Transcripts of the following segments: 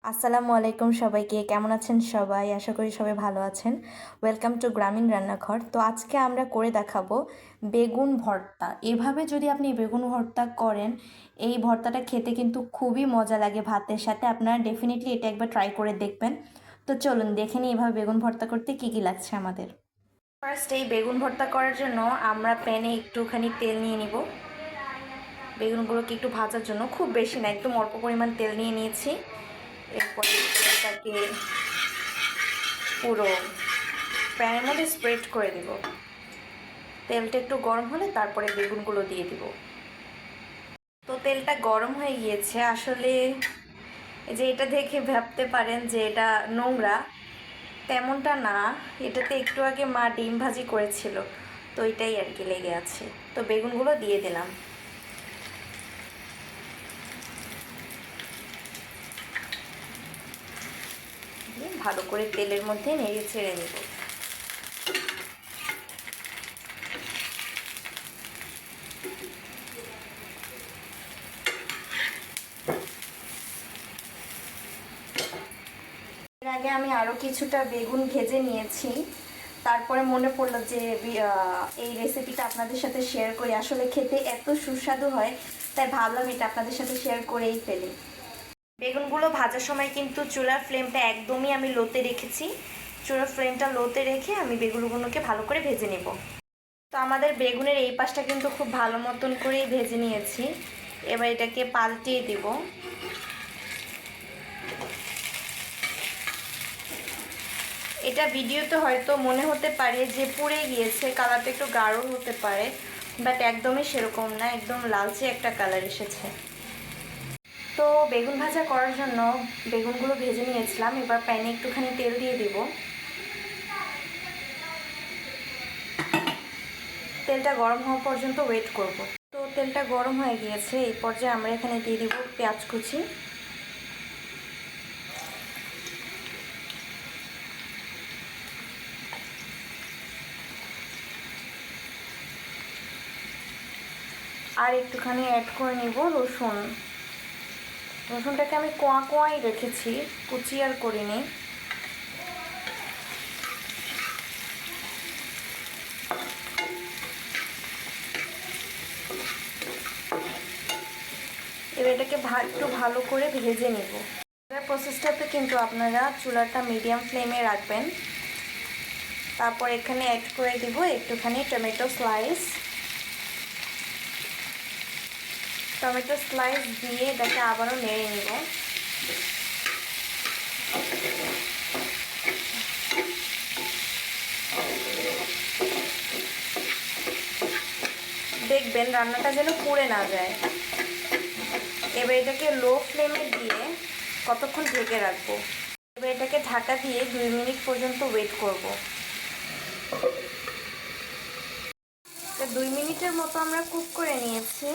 আসসালামু আলাইকুম সবাইকে, কেমন আছেন সবাই? আশা করি সবাই ভালো আছেন। ওয়েলকাম টু গ্রামীণ রান্নাঘর। তো আজকে আমরা করে দেখাবো বেগুন ভর্তা। এভাবে যদি আপনি বেগুন ভর্তা করেন, এই ভর্তাটা খেতে কিন্তু খুবই মজা লাগে ভাতের সাথে। আপনারা ডেফিনেটলি এটা একবার ট্রাই করে দেখবেন। তো চলুন দেখে নিই এভাবে বেগুন ভর্তা করতে কী কী লাগছে আমাদের। ফার্স্ট এই বেগুন ভর্তা করার জন্য আমরা প্যানে একটুখানি তেল নিয়ে নিব। বেগুনগুলোকে একটু ভাজার জন্য, খুব বেশি না, একদম অল্প পরিমাণ তেল নিয়ে নিয়েছি। এরপরে তেলটাকে পুরো প্যানের মধ্যে স্প্রেড করে দিব। তেলটা একটু গরম হলে তারপরে বেগুনগুলো দিয়ে দিব। তো তেলটা গরম হয়ে গিয়েছে। আসলে যে এটা দেখে ভাবতে পারেন যে এটা নোংরা, তেমনটা না। এটাতে একটু আগে মা ডিম ভাজি করেছিল, তো এটাই আর কি লেগে আছে। তো বেগুনগুলো দিয়ে দিলাম। ভালো করে তেলের মধ্যে নেড়ে ছেড়ে নেব। এর আগে আমি আরও কিছুটা বেগুন ভেজে নিয়েছি। তারপরে মনে পড়লো যে এই রেসিপিটা আপনাদের সাথে শেয়ার করি। আসলে খেতে এত সুস্বাদু হয়, তাই ভাবলাম এটা আপনাদের সাথে শেয়ার করেই ফেলি। বেগুনগুলো ভাজার সময় কিন্তু চুলার ফ্লেমটা একদমই আমি লোতে রেখেছি। চুলার ফ্লেমটা লোতে রেখে আমি বেগুনগুলোকে ভালো করে ভেজে নেব। তো আমাদের বেগুনের এই পাশটা কিন্তু খুব ভালো মতন করেই ভেজে নিয়েছি। এবার এটাকে পাল্টিয়ে দিব। এটা ভিডিওতে হয়তো মনে হতে পারে যে পুড়ে গিয়েছে, কালারটা একটু গাঢ় হতে পারে, বাট একদমই সেরকম না, একদম লালচে একটা কালার এসেছে। তো বেগুন ভাজা করার জন্য বেগুনগুলো ভেজে নিয়েছিলাম। এবার প্যানে একটুখানি তেল দিয়ে দিব। তেলটা গরম হওয়া পর্যন্ত ওয়েট করব। তো তেলটা গরম হয়ে গিয়েছে। এই পর্যায়ে আমরা এখানে দিয়ে দিব পেঁয়াজ কুচি। আর একটুখানি অ্যাড করে নিব রসুন। রসুনটাকে আমি কোয়া কোয়াই রেখেছি, কুচি আর করিনি। এবার এটাকে একটু ভালো করে ভেজে নেব। এবার প্রসেসটাতে কিন্তু আপনারা চুলাটা মিডিয়াম ফ্লেমে রাখবেন। তারপর এখানে অ্যাড করে দিব একটুখানি টমেটো স্লাইস। টমেটো স্লাইস দিয়ে এটাকে আবারও নেড়ে নিব। দেখবেন রান্নাটা যেন পুড়ে না যায়। এবার এটাকে লো ফ্লেমে দিয়ে কতক্ষণ ঢেকে রাখবো। এবার এটাকে ঢাকা দিয়ে 2 মিনিট পর্যন্ত ওয়েট করব। তো 2 মিনিটের মতো আমরা কুক করে নিয়েছি।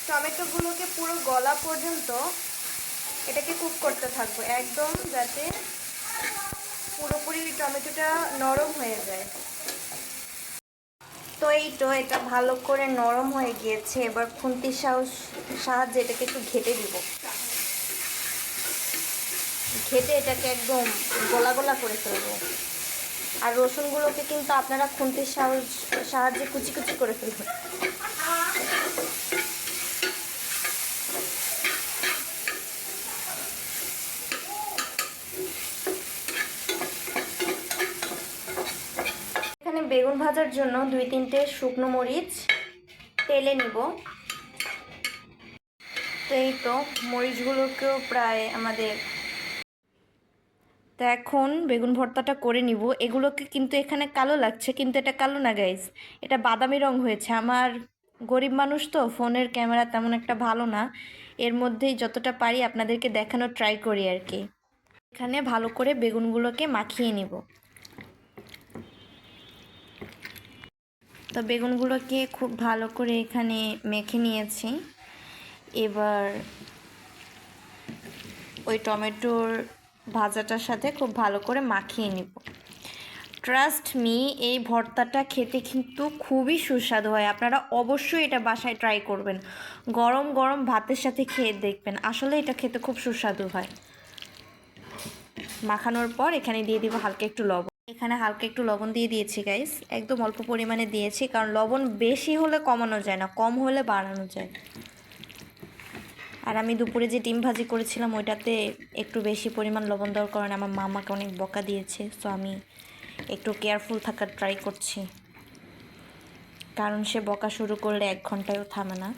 টমেটোগুলোকে পুরো গলা পর্যন্ত এটাকে কুক করতে থাকবো, একদম যাতে পুরোপুরি টমেটোটা নরম হয়ে যায়। তো এই তো এটা ভালো করে নরম হয়ে গিয়েছে। এবার খুন্তির সাহায্যে এটাকে একটু ঘেটে দিব। ঘেটে এটাকে একদম গোলা গোলা করে ফেলবো। আর রসুনগুলোকে কিন্তু আপনারা খুন্তির সাহায্যে কুচি কুচি করে ফেলবেন। এখানে বেগুন ভাজার জন্য 2-3টে শুকনো মরিচ তেলে নিব। তো এই তো মরিচগুলোকেও প্রায় আমাদের। তো এখন বেগুন ভর্তাটা করে নিব। এগুলোকে কিন্তু এখানে কালো লাগছে, কিন্তু এটা কালো না গাইস, এটা বাদামি রং হয়েছে। আমার গরিব মানুষ তো, ফোনের ক্যামেরা তেমন একটা ভালো না, এর মধ্যেই যতটা পারি আপনাদেরকে দেখানোর ট্রাই করি আর কি। এখানে ভালো করে বেগুনগুলোকে মাখিয়ে নিব। তো বেগুনগুলোকে খুব ভালো করে এখানে মেখে নিয়েছি। এবার ওই টমেটোর ভাজাটার সাথে খুব ভালো করে মাখিয়ে নিব। ট্রাস্ট মি, এই ভর্তাটা খেতে কিন্তু খুবই সুস্বাদু হয়। আপনারা অবশ্যই এটা বাসায় ট্রাই করবেন, গরম গরম ভাতের সাথে খেয়ে দেখবেন, আসলে এটা খেতে খুব সুস্বাদু হয়। মাখানোর পর এখানে দিয়ে দিব হালকা একটু লবণ। এখানে হালকা একটু লবণ দিয়ে দিয়েছি গাইস, একদম অল্প পরিমাণে দিয়েছি, কারণ লবণ বেশি হলে কমানো যায় না, কম হলে বাড়ানো যায়। আর আমি দুপুরে যে ডিম ভাজি করেছিলাম ওইটাতে একটু বেশি পরিমাণ লবণ দেওয়ার কারণে আমার মা আমাকে অনেক বকা দিয়েছে, সো আমি একটু কেয়ারফুল থাকার ট্রাই করছি, কারণ সে বকা শুরু করলে 1 ঘন্টায়ও থামে না।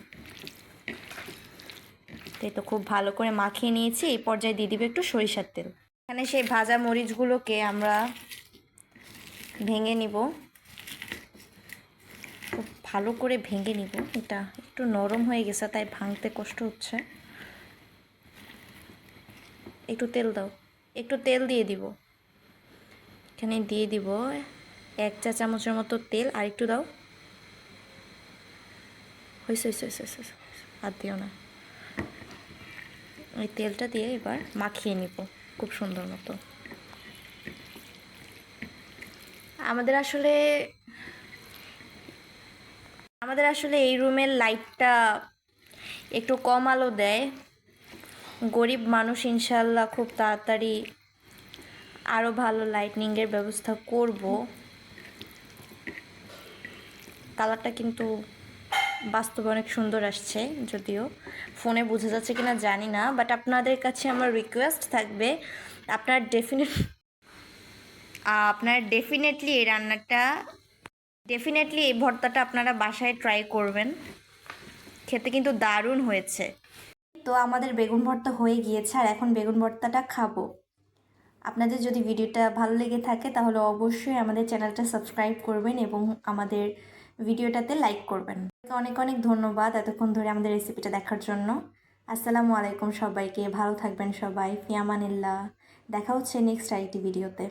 তাই তো খুব ভালো করে মাখিয়ে নিয়েছি। এই পর্যায়ে দিয়ে দিব একটু সরিষার তেল। এখানে সেই ভাজা মরিচগুলোকে আমরা ভেঙে নিব, খুব ভালো করে ভেঙে নিব। এটা একটু নরম হয়ে গেছে তাই ভাঙতে কষ্ট হচ্ছে। একটু তেল দাও, একটু তেল দিয়ে দিব। এখানে দিয়ে দিব 1 চা চামচের মতো তেল, আর একটু দাও। হয়েছে হয়েছে হয়েছে, আর দিও না। ওই তেলটা দিয়ে এবার মাখিয়ে নিব খুব সুন্দর মতো। আমাদের আসলে এই রুমের লাইটটা একটু কম আলো দেয়। গরিব মানুষ, ইনশাল্লাহ খুব তাড়াতাড়ি আরও ভালো লাইটনিংয়ের ব্যবস্থা করব। কালারটা কিন্তু বাস্তবে অনেক সুন্দর আসছে, যদিও ফোনে বোঝা যাচ্ছে কিনা জানি না, বাট আপনাদের কাছে আমার রিকোয়েস্ট থাকবে আপনার ডেফিনেটলি এই ভর্তাটা আপনারা বাসায় ট্রাই করবেন, খেতে কিন্তু দারুণ হয়েছে। তো আমাদের বেগুন ভর্তা হয়ে গিয়েছে, আর এখন বেগুন ভর্তাটা খাবো। আপনাদের যদি ভিডিওটা ভালো লেগে থাকে তাহলে অবশ্যই আমাদের চ্যানেলটা সাবস্ক্রাইব করবেন এবং আমাদের ভিডিওটাতে লাইক করবেন। অনেক অনেক ধন্যবাদ এতক্ষণ ধরে আমাদের রেসিপিটা দেখার জন্য। আসসালামু আলাইকুম সবাইকে, ভালো থাকবেন সবাই, ফি আমানিল্লাহ। দেখা হচ্ছে নেক্সট আরেকটি ভিডিওতে।